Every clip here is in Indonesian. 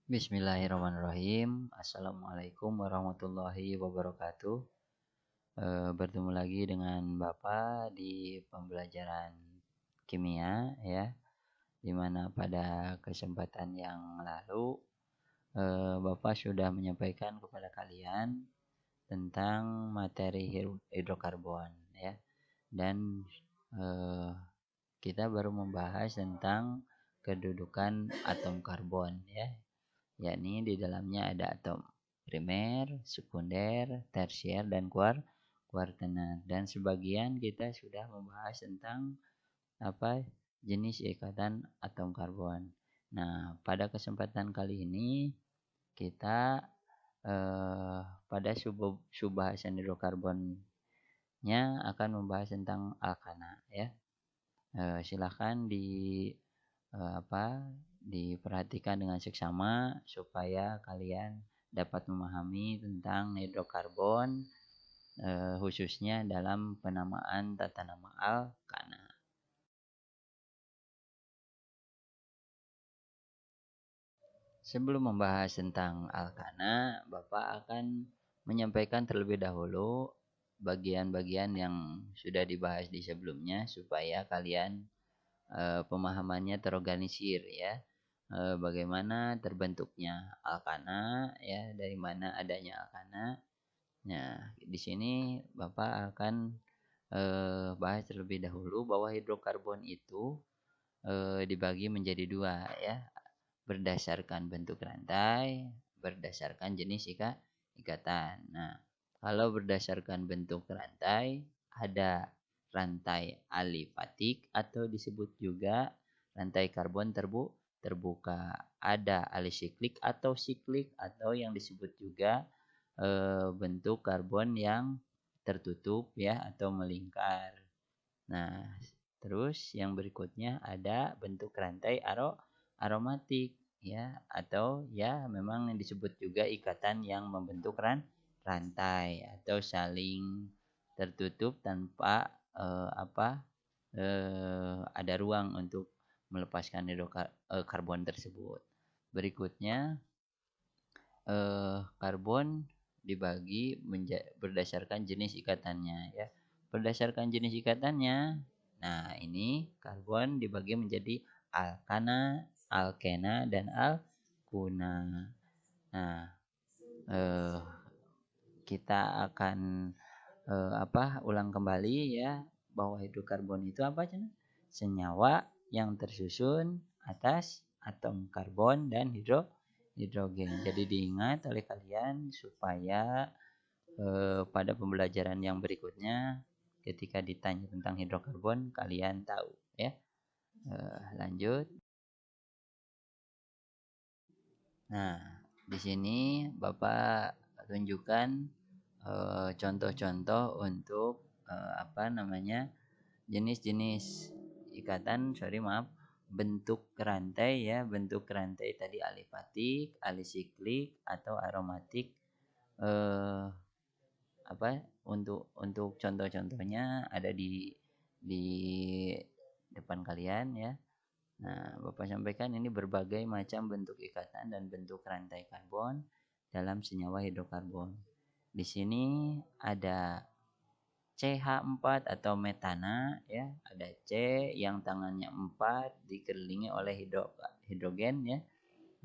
Bismillahirrahmanirrahim. Assalamualaikum warahmatullahi wabarakatuh. Bertemu lagi dengan Bapak di pembelajaran kimia ya, dimana pada kesempatan yang lalu Bapak sudah menyampaikan kepada kalian tentang materi hidrokarbon ya, dan eh, kita baru membahas tentang kedudukan atom karbon ya, yakni di dalamnya ada atom primer, sekunder, tersier, dan kuartener. Dan sebagian kita sudah membahas tentang apa jenis ikatan atom karbon. Nah, pada kesempatan kali ini kita pada subbahasan hidrokarbonnya akan membahas tentang alkana ya. Silahkan diperhatikan dengan seksama supaya kalian dapat memahami tentang hidrokarbon, khususnya dalam penamaan tata nama alkana. Sebelum membahas tentang alkana, Bapak akan menyampaikan terlebih dahulu bagian-bagian yang sudah dibahas di sebelumnya supaya kalian pemahamannya terorganisir ya. Bagaimana terbentuknya alkana ya, dari mana adanya alkana. Nah, di sini Bapak akan bahas terlebih dahulu bahwa hidrokarbon itu dibagi menjadi dua ya, berdasarkan bentuk rantai, berdasarkan jenis ikatan. Nah, kalau berdasarkan bentuk rantai, ada rantai alifatik atau disebut juga rantai karbon terbuka. Ada alisiklik atau siklik atau yang disebut juga bentuk karbon yang tertutup ya atau melingkar. Nah, terus yang berikutnya ada bentuk rantai aromatik ya, atau ya memang disebut juga ikatan yang membentuk rantai atau saling tertutup tanpa ada ruang untuk melepaskan karbon tersebut. Berikutnya karbon dibagi berdasarkan jenis ikatannya ya. Berdasarkan jenis ikatannya, nah ini karbon dibagi menjadi alkana, alkena, dan alkuna. Nah, eh, kita akan ulang kembali ya, bahwa hidrokarbon itu apa Cina? Senyawa yang tersusun atas atom karbon dan hidrogen. Jadi diingat oleh kalian supaya pada pembelajaran yang berikutnya ketika ditanya tentang hidrokarbon kalian tahu ya. Lanjut. Nah, di sini Bapak tunjukkan contoh-contoh untuk jenis-jenis bentuk rantai ya. Bentuk rantai tadi alifatik, alisiklik, atau aromatik. eh, untuk contoh-contohnya ada di depan kalian ya. Nah, Bapak sampaikan ini berbagai macam bentuk ikatan dan bentuk rantai karbon dalam senyawa hidrokarbon. Di sini ada CH4 atau metana ya, ada C yang tangannya 4 dikelilingi oleh hidrogen ya.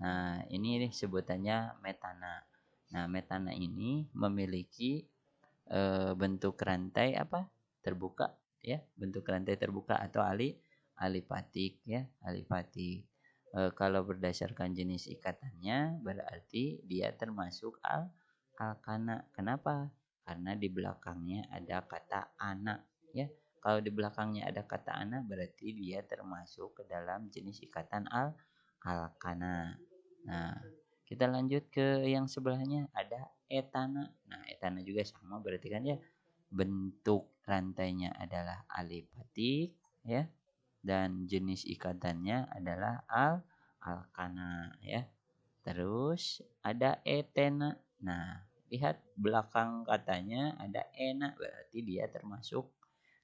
Nah, ini sebutannya metana. Nah, metana ini memiliki bentuk rantai terbuka ya, bentuk rantai terbuka atau alifatik ya, alifatik. Kalau berdasarkan jenis ikatannya berarti dia termasuk alkana. Kenapa? Karena di belakangnya ada kata anak ya. Kalau di belakangnya ada kata anak berarti dia termasuk ke dalam jenis ikatan alkana. Nah, kita lanjut ke yang sebelahnya, ada etana. Nah, etana juga sama berarti kan ya. Bentuk rantainya adalah alifatik ya, dan jenis ikatannya adalah alkana ya. Terus ada etena. Nah, lihat belakang katanya ada ena, berarti dia termasuk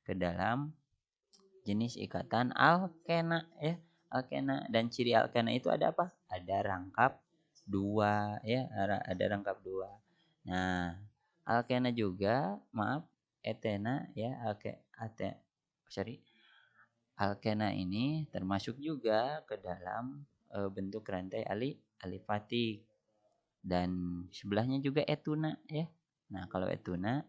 ke dalam jenis ikatan alkena ya. Alkena, dan ciri alkena itu ada apa? Ada rangkap dua ya, ada rangkap dua. Nah, alkena juga, maaf, etena ya, sorry, alkena ini termasuk juga ke dalam bentuk rantai alifatik, dan sebelahnya juga etuna ya. Nah, kalau etuna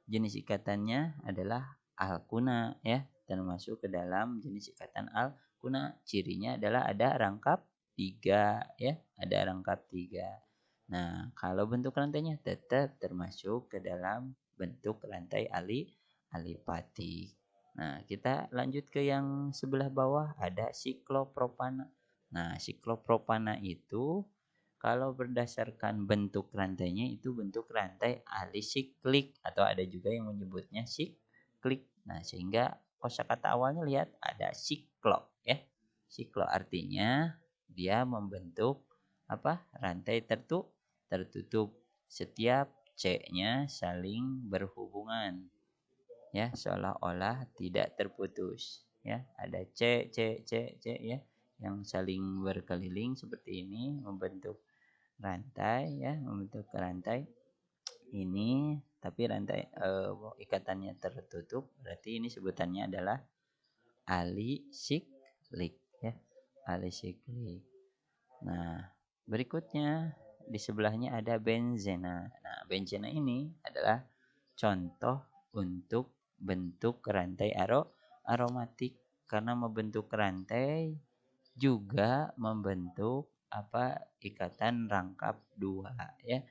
jenis ikatannya adalah alkuna ya, termasuk ke dalam jenis ikatan alkuna. Cirinya adalah ada rangkap tiga ya, ada rangkap tiga. Nah, kalau bentuk rantainya tetap termasuk ke dalam bentuk rantai alipatik. Nah, kita lanjut ke yang sebelah bawah, ada siklopropana. Nah, siklopropana itu kalau berdasarkan bentuk rantainya itu bentuk rantai alisiklik, atau ada juga yang menyebutnya siklik. Nah, sehingga kosakata awalnya lihat ada siklo ya. Siklo artinya dia membentuk apa? Rantai tertutup. Setiap C-nya saling berhubungan ya, seolah-olah tidak terputus ya. Ada C C C C ya, yang saling berkeliling seperti ini membentuk rantai ya, membentuk rantai ini, tapi rantai ikatannya tertutup, berarti ini sebutannya adalah alisiklik ya, alisiklik. Nah, berikutnya di sebelahnya ada benzena. Nah, benzena ini adalah contoh untuk bentuk rantai aromatik, karena membentuk rantai juga membentuk apa, ikatan rangkap dua ya.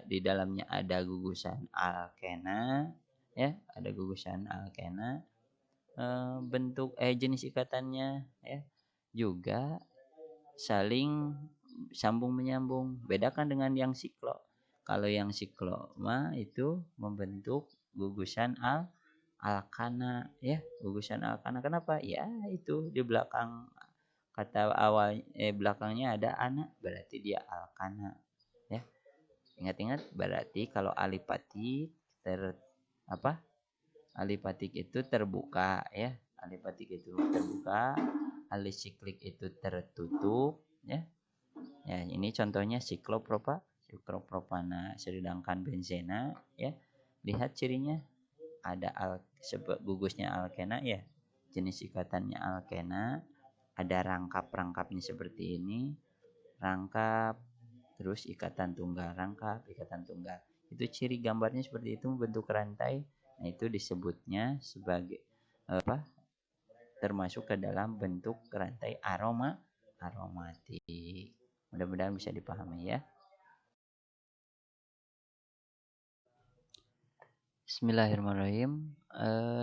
Di dalamnya ada gugusan alkena ya, ada gugusan alkena. Bentuk jenis ikatannya ya juga saling sambung menyambung. Bedakan dengan yang siklo. Kalau yang siklo mah itu membentuk gugusan alkana ya, gugusan alkana. Kenapa? Ya itu di belakang kata awal belakangnya ada anak, berarti dia alkana ya. Ingat-ingat, berarti kalau alipatik apa? Alipatik itu terbuka ya. Alipatik itu terbuka, alisiklik itu tertutup ya. Ya, ini contohnya siklopropana, sedangkan benzena ya. Lihat cirinya, ada gugusnya alkena ya. Jenis ikatannya alkena, ada rangkap-rangkapnya seperti ini. Rangkap, terus ikatan tunggal, rangkap, ikatan tunggal. Itu ciri gambarnya seperti itu, bentuk rantai. Nah, itu disebutnya sebagai apa? Termasuk ke dalam bentuk rantai aromatik. Mudah-mudahan bisa dipahami ya. Bismillahirrahmanirrahim.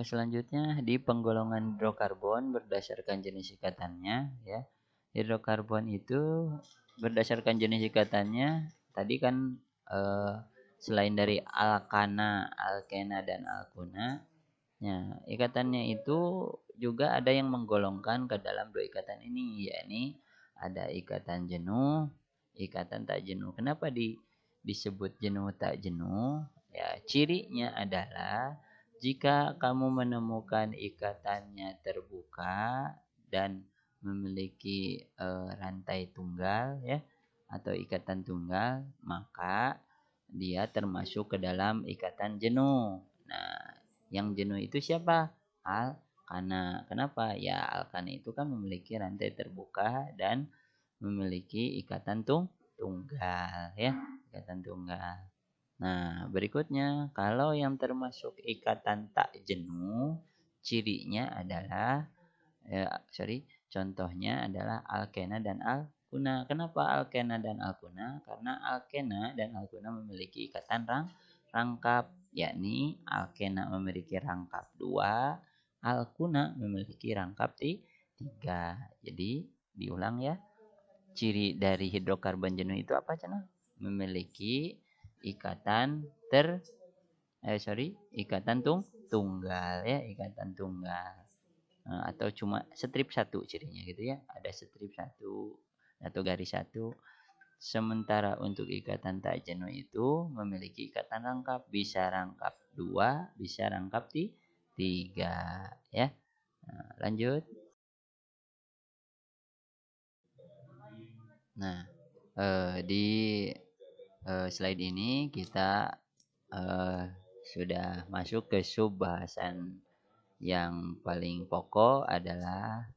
Selanjutnya di penggolongan hidrokarbon berdasarkan jenis ikatannya ya. Hidrokarbon itu berdasarkan jenis ikatannya tadi kan selain dari alkana, alkena dan alkuna, ya, ikatannya itu juga ada yang menggolongkan ke dalam dua ikatan ini, yakni ada ikatan jenuh, ikatan tak jenuh. Kenapa disebut jenuh tak jenuh? Ya, cirinya adalah jika kamu menemukan ikatannya terbuka dan memiliki rantai tunggal ya, atau ikatan tunggal, maka dia termasuk ke dalam ikatan jenuh. Nah, yang jenuh itu siapa? Alkana. Kenapa? Ya, alkana itu kan memiliki rantai terbuka dan memiliki ikatan tunggal ya, ikatan tunggal. Nah, berikutnya kalau yang termasuk ikatan tak jenuh, cirinya adalah contohnya adalah alkena dan alkuna. Kenapa alkena dan alkuna? Karena alkena dan alkuna memiliki ikatan rangkap, yakni alkena memiliki rangkap 2, alkuna memiliki rangkap 3. Jadi diulang ya. Ciri dari hidrokarbon jenuh itu apa, Cana? Memiliki ikatan ikatan tunggal ya, ikatan tunggal. Atau cuma strip satu cirinya gitu ya, ada strip satu atau garis satu. Sementara untuk ikatan tak jenuh itu memiliki ikatan rangkap, bisa rangkap 2, bisa rangkap 3 ya. Lanjut. Nah, Di slide ini kita eh, sudah masuk ke sub bahasan yang paling pokok adalah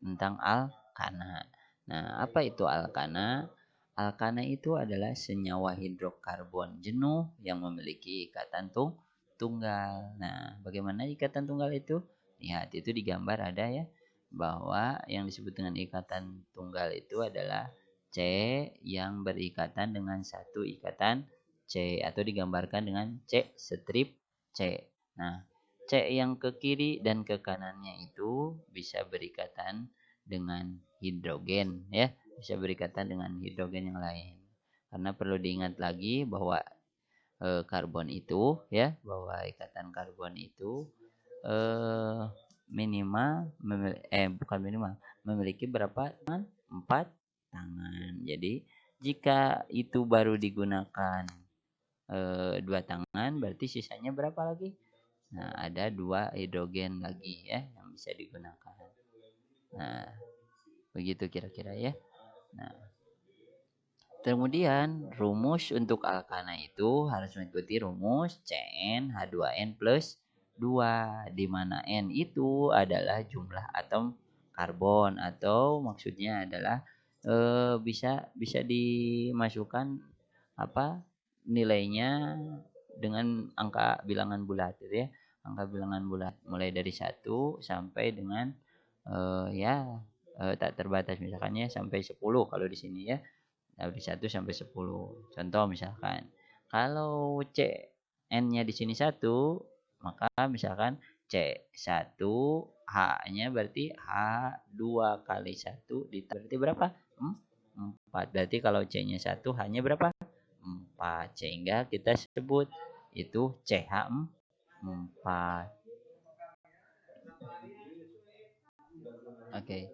tentang alkana. Nah, apa itu alkana? Alkana itu adalah senyawa hidrokarbon jenuh yang memiliki ikatan tunggal. Nah, bagaimana ikatan tunggal itu? Lihat, itu digambar ada ya, bahwa yang disebut dengan ikatan tunggal itu adalah C yang berikatan dengan satu ikatan C atau digambarkan dengan C strip C. Nah, C yang ke kiri dan ke kanannya itu bisa berikatan dengan hidrogen ya, bisa berikatan dengan hidrogen yang lain. Karena perlu diingat lagi bahwa karbon itu ya, bahwa ikatan karbon itu eh, bukan minimal, memiliki berapa tangan? 4 tangan. Jadi jika itu baru digunakan 2 tangan, berarti sisanya berapa lagi? Nah, ada 2 hidrogen lagi ya yang bisa digunakan. Nah, begitu kira-kira ya. Nah, kemudian rumus untuk alkana itu harus mengikuti rumus CnH2n plus 2, di mana N itu adalah jumlah atom karbon atau maksudnya adalah bisa bisa dimasukkan apa nilainya dengan angka bilangan bulat gitu ya. Angka bilangan bulat mulai dari 1 sampai dengan tak terbatas misalkannya sampai 10 kalau di sini ya. Dari 1 sampai 10. Contoh misalkan kalau C N-nya di sini 1, maka misalkan C1 H-nya berarti H2 kali 1 berarti berapa? 4. Berarti kalau C-nya 1, H-nya berapa? 4. Sehingga kita sebut itu CH4. Oke.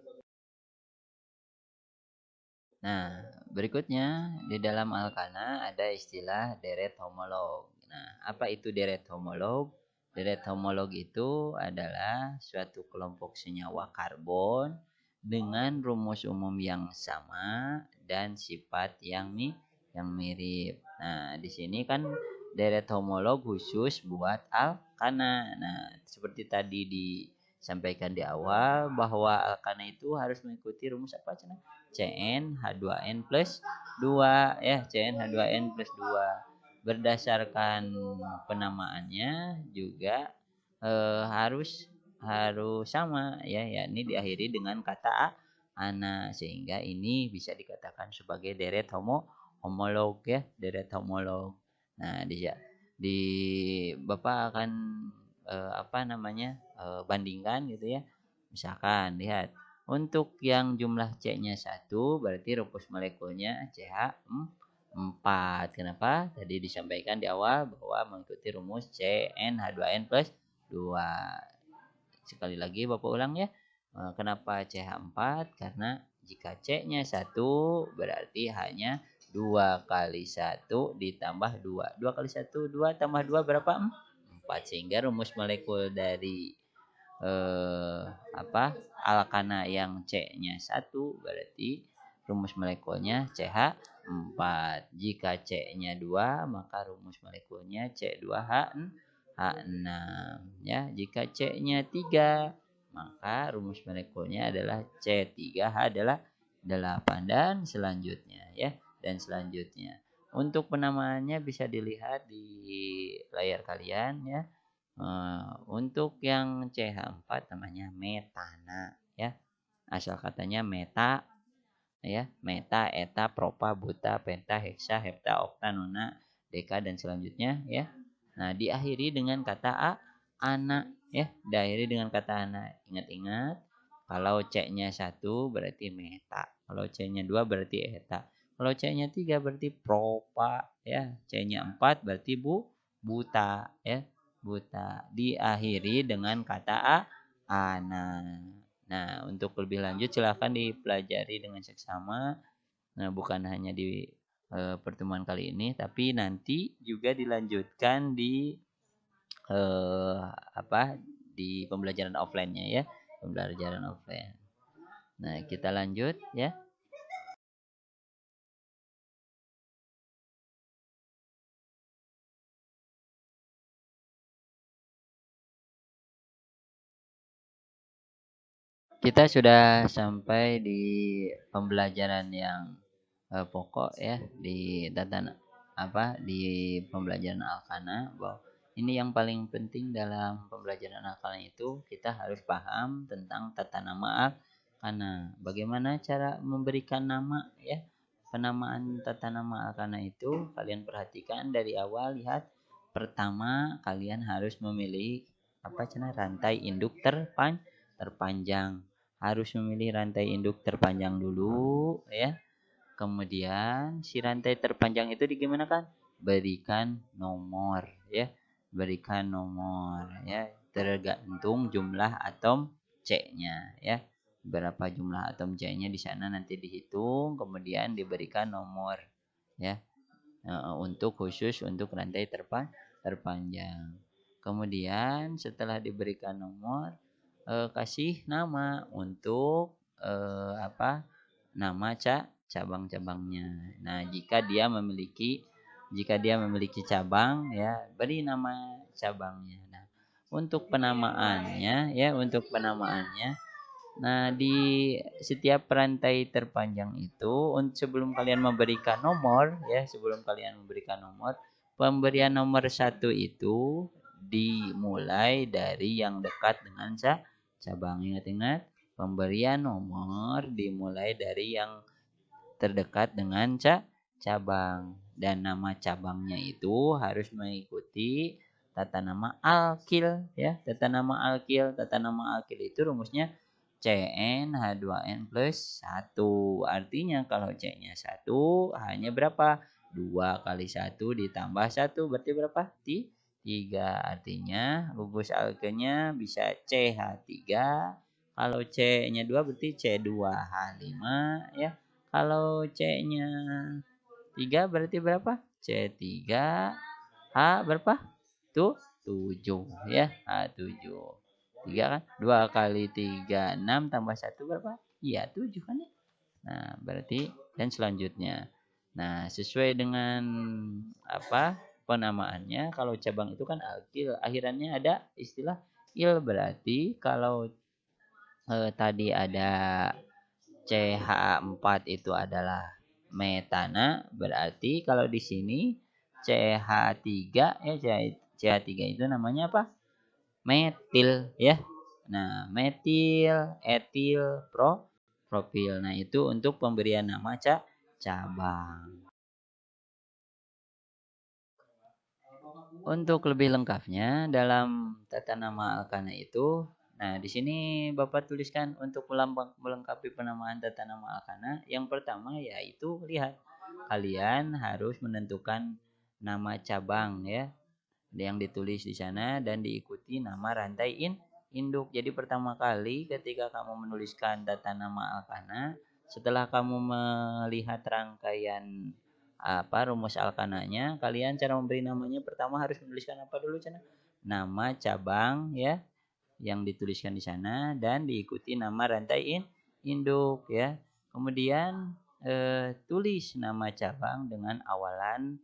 Nah, berikutnya di dalam alkana ada istilah deret homolog. Nah, apa itu deret homolog? Deret homolog itu adalah suatu kelompok senyawa karbon dengan rumus umum yang sama dan sifat yang mirip. Nah, di sini kan deret homolog khusus buat alkana. Nah, seperti tadi disampaikan di awal bahwa alkana itu harus mengikuti rumus apa, Cina? CnH2n plus 2 ya, CnH2n plus 2. Berdasarkan penamaannya juga harus harus sama ya, yakni diakhiri dengan kata ana, sehingga ini bisa dikatakan sebagai deret homolog ya, deret homolog. Nah, di Bapak akan bandingkan gitu ya. Misalkan lihat untuk yang jumlah C-nya 1 berarti rumus molekulnya CH4. Kenapa? Tadi disampaikan di awal bahwa mengikuti rumus CnH2n plus 2. Sekali lagi Bapak ulang ya. Kenapa CH4? Karena jika C-nya 1 berarti hanya 2 kali 1 ditambah 2. 2 kali 1, 2 tambah 2 berapa? 4. Sehingga rumus molekul dari eh, alkana yang C-nya 1 berarti rumus molekulnya CH4. Jika C-nya 2 maka rumus molekulnya C2H6 ya. Jika C-nya 3 maka rumus molekulnya adalah C3H adalah 8 dan selanjutnya ya, dan selanjutnya. Untuk penamaannya bisa dilihat di layar kalian ya. Untuk yang CH4 namanya metana ya. Asal katanya meta ya, meta, eta, propa, buta, penta, heksa, hepta, okta, nona, deka dan selanjutnya ya. Nah, diakhiri dengan kata ana ya, diakhiri dengan kata ana. Ingat-ingat kalau C-nya 1 berarti meta, kalau C-nya 2 berarti eta. Kalau C-nya 3 berarti propa ya, C-nya 4 berarti buta ya, buta. Diakhiri dengan kata ana. Nah, untuk lebih lanjut silahkan dipelajari dengan seksama. Nah, bukan hanya di pertemuan kali ini, tapi nanti juga dilanjutkan di eh, apa di pembelajaran offline-nya ya, pembelajaran offline. Nah, kita lanjut ya. Kita sudah sampai di pembelajaran yang pokok ya di di pembelajaran Al-Kana, bahwa ini yang paling penting dalam pembelajaran Al-Kana itu kita harus paham tentang tata nama Al-Kana. Bagaimana cara memberikan nama ya? Penamaan tata nama Al-Kana itu kalian perhatikan dari awal. Lihat, pertama kalian harus memilih rantai induk terpanjang. Harus memilih rantai induk terpanjang dulu ya. Kemudian si rantai terpanjang itu gimana kan? Berikan nomor ya. Berikan nomor ya, tergantung jumlah atom C-nya ya. Berapa jumlah atom C-nya di sana nanti dihitung, kemudian diberikan nomor ya. Untuk khusus untuk rantai terpanjang. Kemudian setelah diberikan nomor, kasih nama untuk nama cabang-cabangnya. Nah, jika dia memiliki cabang ya, beri nama cabangnya. Nah, untuk penamaannya, nah di setiap rantai terpanjang itu, sebelum kalian memberikan nomor, pemberian nomor satu itu dimulai dari yang dekat dengan cabang. Ingat-ingat, pemberian nomor dimulai dari yang terdekat dengan cabang, dan nama cabangnya itu harus mengikuti tata nama alkil ya. Tata nama alkil itu rumusnya CnH2n plus 1. Artinya kalau C-nya 1, H-nya berapa? 2 kali 1 ditambah 1 berarti berapa? 3. Artinya rumus alkilnya bisa CH3. Kalau C-nya 2 berarti C2H5 ya. Kalau C-nya 3 berarti berapa? C3 H berapa? Tuh 7 ya. H7. 3 kan? 2 kali 3 6 tambah 1 berapa? Iya 7 kan ya. Nah, berarti dan selanjutnya. Nah, sesuai dengan penamaannya, kalau cabang itu kan alkil, akhirannya ada istilah il, berarti kalau tadi ada CH4 itu adalah metana, berarti kalau di sini CH3 ya, CH3 itu namanya apa? Metil ya. Nah, metil, etil, propil. Nah, itu untuk pemberian nama cabang. Untuk lebih lengkapnya dalam tata nama alkana itu, nah di sini Bapak tuliskan untuk melengkapi penamaan tata nama alkana. Yang pertama yaitu lihat, kalian harus menentukan nama cabang ya, yang ditulis di sana dan diikuti nama rantai induk. Jadi pertama kali ketika kamu menuliskan data nama alkana, setelah kamu melihat rangkaian rumus alkananya, kalian cara memberi namanya pertama harus menuliskan apa dulu Cana? Nama cabang ya, yang dituliskan di sana dan diikuti nama rantai induk ya. Kemudian tulis nama cabang dengan awalan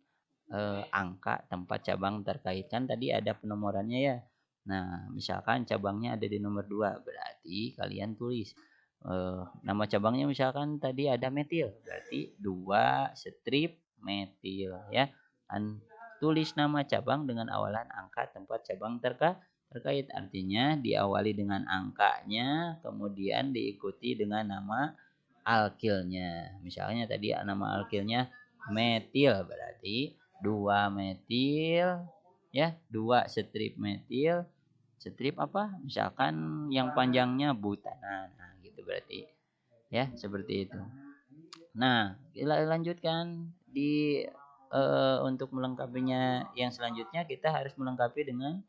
angka tempat cabang terkait. Kan tadi ada penomorannya ya. Nah, misalkan cabangnya ada di nomor 2, berarti kalian tulis nama cabangnya, misalkan tadi ada metil, berarti 2 strip metil ya. Dan tulis nama cabang dengan awalan angka tempat cabang terkait. Artinya diawali dengan angkanya, kemudian diikuti dengan nama alkilnya. Misalnya tadi nama alkilnya metil, berarti 2 metil ya, 2 strip metil. Strip apa? Misalkan yang panjangnya butana. Nah, gitu berarti ya, seperti itu. Nah, kita lanjutkan di untuk melengkapinya yang selanjutnya kita harus melengkapi dengan,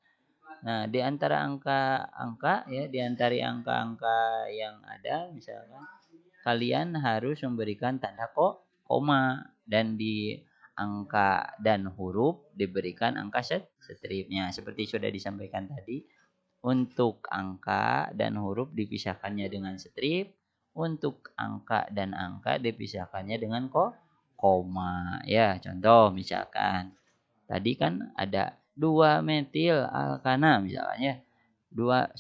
nah, di antara angka-angka ya, di antara angka-angka yang ada, misalkan kalian harus memberikan tanda koma, dan di angka dan huruf diberikan angka stripnya seperti sudah disampaikan tadi. Untuk angka dan huruf dipisahkannya dengan strip, untuk angka dan angka dipisahkannya dengan koma ya. Contoh misalkan tadi kan ada 2 metil alkana misalnya, 2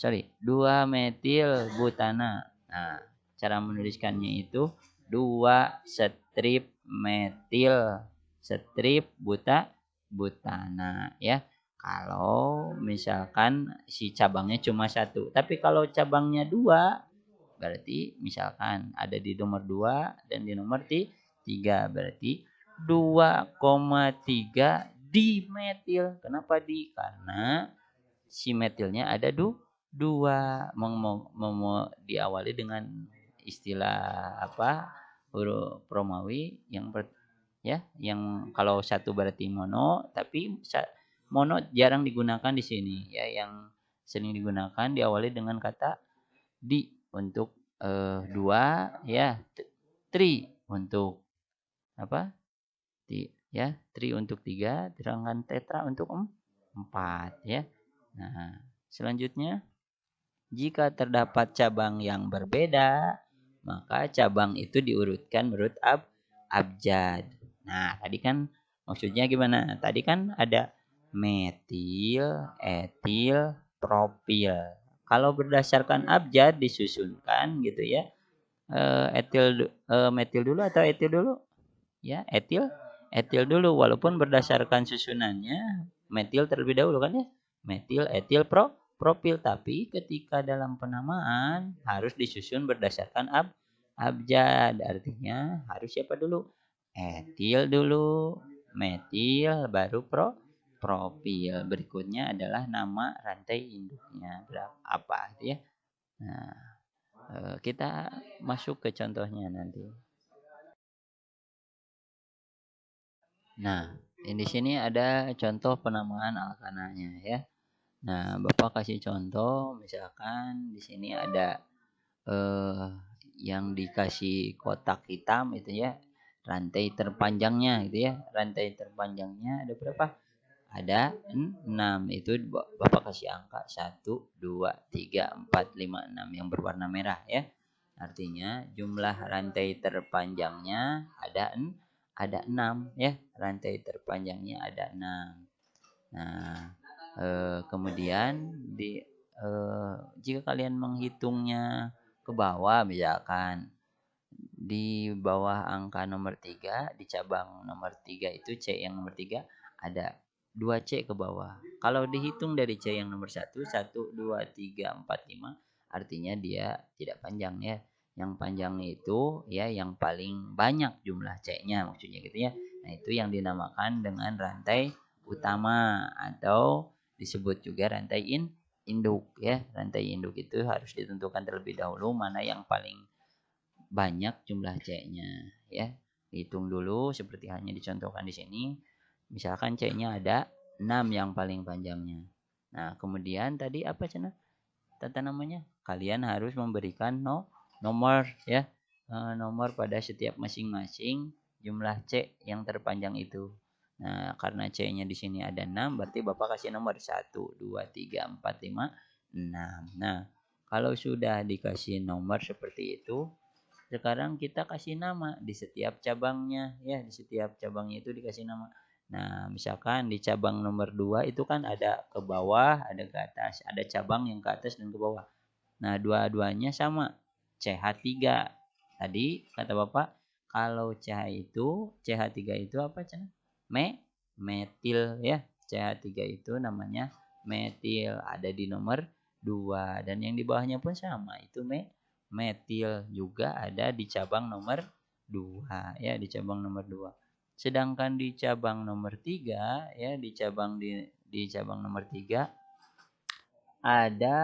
metil butana. Nah, cara menuliskannya itu 2 strip metil strip butana ya. Kalau misalkan si cabangnya cuma satu, tapi kalau cabangnya dua, berarti misalkan ada di nomor 2 dan di nomor 3, berarti 2,3 dimetil. Kenapa di? Karena si metilnya ada dua. Mau diawali dengan istilah apa? Huruf Romawi yang ya, yang kalau satu berarti mono, tapi mono jarang digunakan di sini ya. Yang sering digunakan diawali dengan kata di untuk dua ya, tri untuk apa? Ya, tri untuk tiga, sedangkan tetra untuk empat ya. Nah, selanjutnya jika terdapat cabang yang berbeda, maka cabang itu diurutkan menurut abjad. Nah, tadi kan maksudnya gimana? Tadi kan ada metil, etil, propil. Kalau berdasarkan abjad disusunkan gitu ya. Metil dulu atau etil dulu? Ya, etil dulu walaupun berdasarkan susunannya metil terlebih dahulu kan ya. Metil, etil, propil, tapi ketika dalam penamaan harus disusun berdasarkan abjad. Artinya harus siapa dulu? Etil dulu, metil baru propil. Berikutnya adalah nama rantai induknya apa ya. Nah, kita masuk ke contohnya nanti. Nah, di sini ada contoh penamaan alkananya ya. Nah, Bapak kasih contoh, misalkan di sini ada yang dikasih kotak hitam itu ya, rantai terpanjangnya gitu ya. Rantai terpanjangnya ada berapa? Ada 6. Itu Bapak kasih angka 1, 2, 3, 4, 5, 6 yang berwarna merah ya. Artinya jumlah rantai terpanjangnya ada 6 ya. Rantai terpanjangnya ada 6. Nah, kemudian jika kalian menghitungnya ke bawah misalkan di bawah angka nomor 3 di cabang nomor 3 itu C yang nomor 3 ada 2C ke bawah. Kalau dihitung dari C yang nomor 1, 1, 2, 3, 4, 5, artinya dia tidak panjang ya. Yang panjang itu ya yang paling banyak jumlah C-nya maksudnya gitu ya. Nah, itu yang dinamakan dengan rantai utama atau disebut juga rantai induk ya. Rantai induk itu harus ditentukan terlebih dahulu mana yang paling banyak jumlah C-nya ya. Hitung dulu seperti hanya dicontohkan di sini. Misalkan C-nya ada 6 yang paling panjangnya. Nah, kemudian tadi apa cina? Tata namanya? Kalian harus memberikan nomor ya. Nomor pada setiap masing-masing jumlah C yang terpanjang itu. Nah, karena C-nya di sini ada 6, berarti Bapak kasih nomor 1, 2, 3, 4, 5, 6. Nah, kalau sudah dikasih nomor seperti itu, sekarang kita kasih nama di setiap cabangnya ya, di setiap cabangnya itu dikasih nama. Nah, misalkan di cabang nomor 2 itu kan ada ke bawah, ada ke atas, ada cabang yang ke atas dan ke bawah. Nah, dua-duanya sama, CH3. Tadi kata Bapak, kalau CH3 itu apa Cina? Metil ya. CH3 itu namanya metil, ada di nomor 2 dan yang di bawahnya pun sama, itu metil juga ada di cabang nomor 2 ya, di cabang nomor 2. Sedangkan di cabang nomor 3 ya, di cabang nomor 3 ada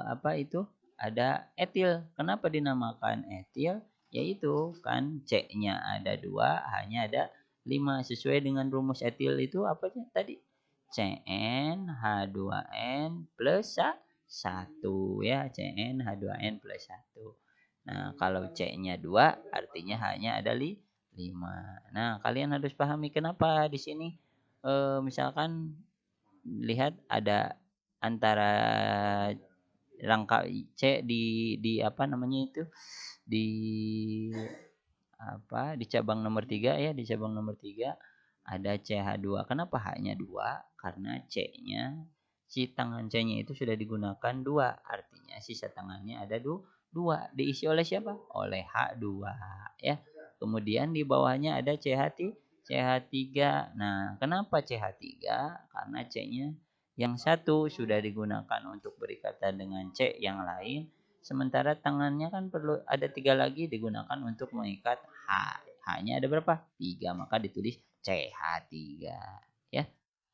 apa itu? Ada etil. Kenapa dinamakan etil? Yaitu kan C-nya ada 2, hanya ada 5. Sesuai dengan rumus etil itu apa tadi? CnH2n plus 1 ya, CnH2n plus 1. Nah, kalau C-nya 2 artinya hanya ada 5. Nah, kalian harus pahami kenapa di sini misalkan lihat ada antara rangka C di apa namanya itu, di di cabang nomor 3 ya, di cabang nomor 3 ada CH2. Kenapa hanya 2? Karena C-nya si tangan C-nya itu sudah digunakan 2, artinya sisa tangannya ada 2 diisi oleh siapa? Oleh H2 ya. Kemudian di bawahnya ada CH3. Nah, kenapa CH3? Karena C-nya yang satu sudah digunakan untuk berikatan dengan C yang lain, sementara tangannya kan perlu ada 3 lagi digunakan untuk mengikat H. H-nya ada berapa? 3, maka ditulis CH3 ya.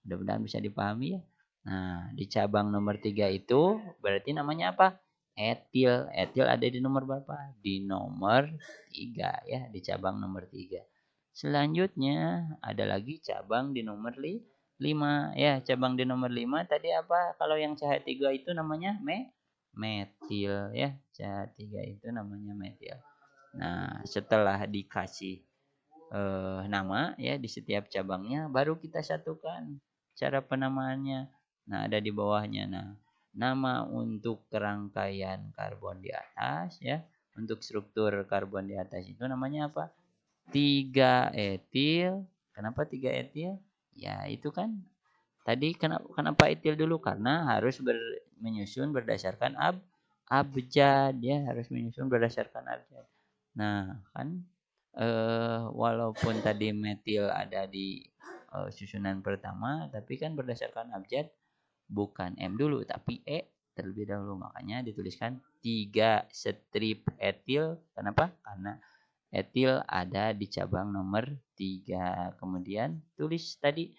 Mudah-mudahan bisa dipahami ya. Nah, di cabang nomor 3 itu berarti namanya apa? Etil. Etil ada di nomor berapa? Di nomor 3 ya, di cabang nomor 3. Selanjutnya ada lagi cabang di nomor 5 ya. Cabang di nomor 5 tadi apa? Kalau yang CH3 itu namanya metil ya. CH3 itu namanya metil. Nah, setelah dikasih nama ya di setiap cabangnya, baru kita satukan cara penamaannya. Nah, ada di bawahnya. Nah, nama untuk rangkaian karbon di atas ya. Untuk struktur karbon di atas itu namanya apa? 3 etil. Kenapa 3 etil? Ya, itu kan tadi kenapa etil dulu? Karena harus menyusun berdasarkan abjad ya, harus menyusun berdasarkan abjad. Nah, kan walaupun tadi metil ada di susunan pertama, tapi kan berdasarkan abjad bukan M dulu tapi E terlebih dahulu, makanya dituliskan 3 strip etil. Kenapa? Karena etil ada di cabang nomor 3. Kemudian tulis tadi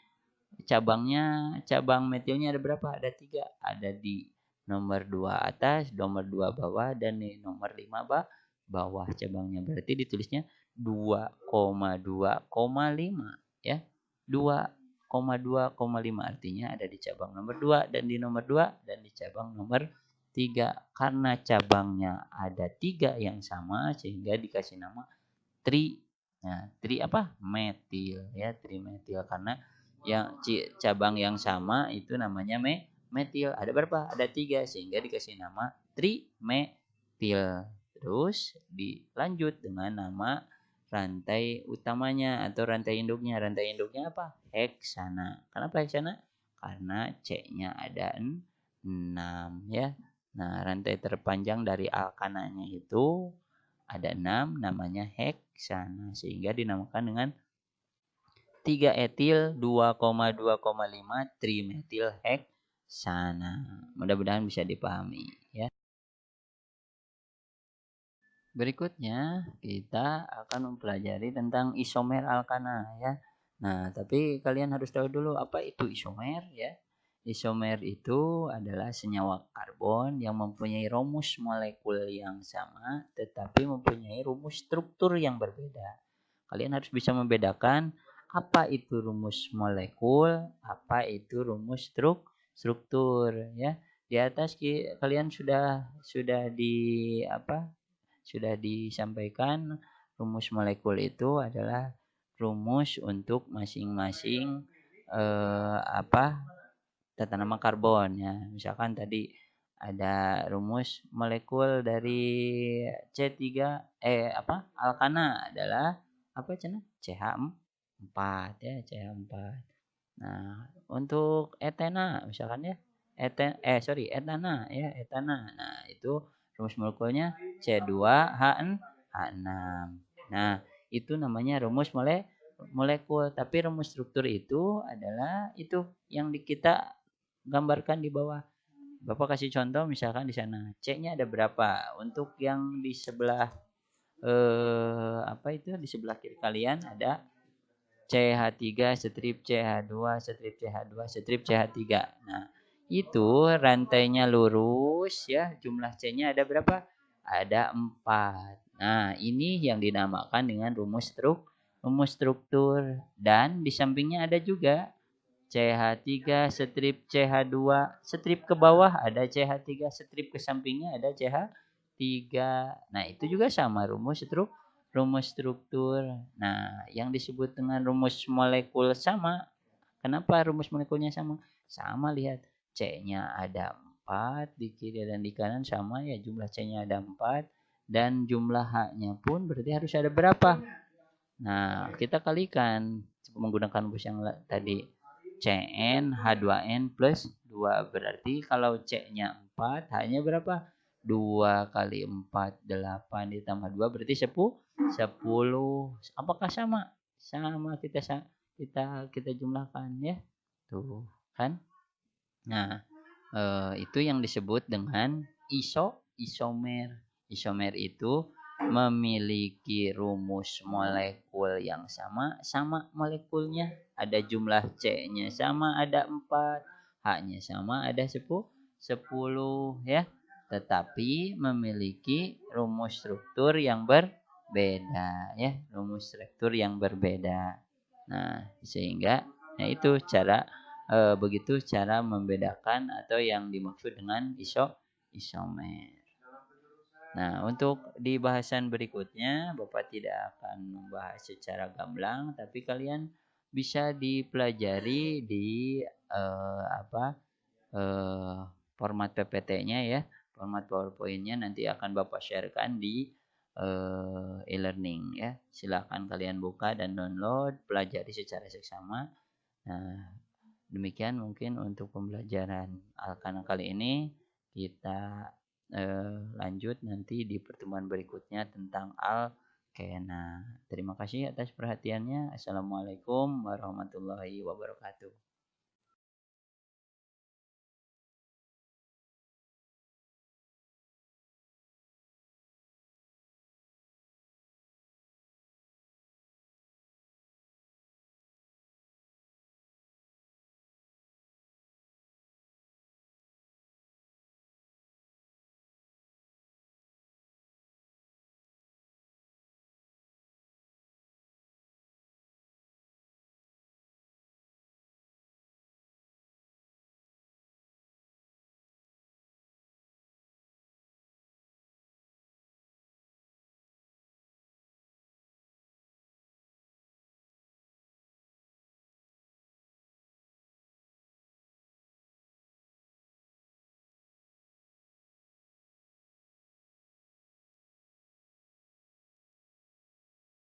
cabangnya, cabang metilnya ada berapa? Ada 3. Ada di nomor 2 atas, nomor 2 bawah, dan di nomor 5 bawah cabangnya. Berarti ditulisnya 2,2,5 ya. 2,2,5 artinya ada di cabang nomor 2 dan di nomor 2 dan di cabang nomor 3. Karena cabangnya ada 3 yang sama sehingga dikasih nama tri. Nah, tri apa? Metil ya, trimetil. Karena yang cabang yang sama itu namanya metil. Ada berapa? Ada 3 sehingga dikasih nama trimetil. Terus dilanjut dengan nama rantai utamanya atau rantai induknya. Rantai induknya apa? Heksana. Kenapa heksana? Karena C-nya ada 6 ya. Nah, rantai terpanjang dari alkananya itu ada 6, namanya heksana, sehingga dinamakan dengan 3 etil 2,2,5 trimetil heksana. Mudah-mudahan bisa dipahami ya. Berikutnya kita akan mempelajari tentang isomer alkana ya. Nah, tapi kalian harus tahu dulu apa itu isomer ya. Isomer itu adalah senyawa karbon yang mempunyai rumus molekul yang sama tetapi mempunyai rumus struktur yang berbeda. Kalian harus bisa membedakan apa itu rumus molekul, apa itu rumus struktur ya. Di atas kalian sudah disampaikan rumus molekul itu adalah rumus untuk masing-masing tata nama karbon ya. Misalkan tadi ada rumus molekul dari C3 alkana adalah apa cina? CH4 ya, CH4. Nah, untuk etena misalkan ya, etana ya, etana. Nah, itu rumus molekulnya C2H6. Nah, itu namanya rumus molekul, tapi rumus struktur itu adalah itu yang kita gambarkan di bawah. Bapak kasih contoh misalkan di sana. C-nya ada berapa? Untuk yang di sebelah di sebelah kiri kalian ada CH3 strip CH2 strip CH2 strip CH3. Nah, itu rantainya lurus ya, jumlah C-nya ada berapa? Ada 4. Nah, ini yang dinamakan dengan rumus struktur, dan di sampingnya ada juga CH3 strip CH2 strip ke bawah ada CH3, strip ke sampingnya ada CH3. Nah, itu juga sama rumus struktur. Nah, yang disebut dengan rumus molekul sama. Kenapa rumus molekulnya sama? Sama, lihat. C-nya ada 4 di kiri dan di kanan sama ya, jumlah C-nya ada 4 dan jumlah H-nya pun berarti harus ada berapa? Nah, kita kalikan menggunakan rumus yang tadi. Cn H2n plus 2. Berarti kalau C-nya 4, H-nya berapa? 2 kali 4 8 ditambah 2 berarti 10. Apakah sama? Sama, kita jumlahkan ya. Tuh, kan? Nah, itu yang disebut dengan isomer. Isomer itu memiliki rumus molekul yang sama molekulnya. Ada jumlah C-nya sama, ada 4. H-nya sama, ada 10 ya. Tetapi memiliki rumus struktur yang berbeda ya, rumus struktur yang berbeda. Nah, sehingga itu begitu cara membedakan atau yang dimaksud dengan isomer. Nah, untuk di bahasan berikutnya Bapak tidak akan membahas secara gamblang, tapi kalian bisa dipelajari di eh, format PPT-nya ya, format PowerPoint-nya nanti akan Bapak sharekan di e-learning ya. Silakan kalian buka dan download, pelajari secara seksama. Nah, demikian mungkin untuk pembelajaran Alkana kali ini. Kita lanjut nanti di pertemuan berikutnya tentang Alkena. Terima kasih atas perhatiannya. Assalamualaikum warahmatullahi wabarakatuh.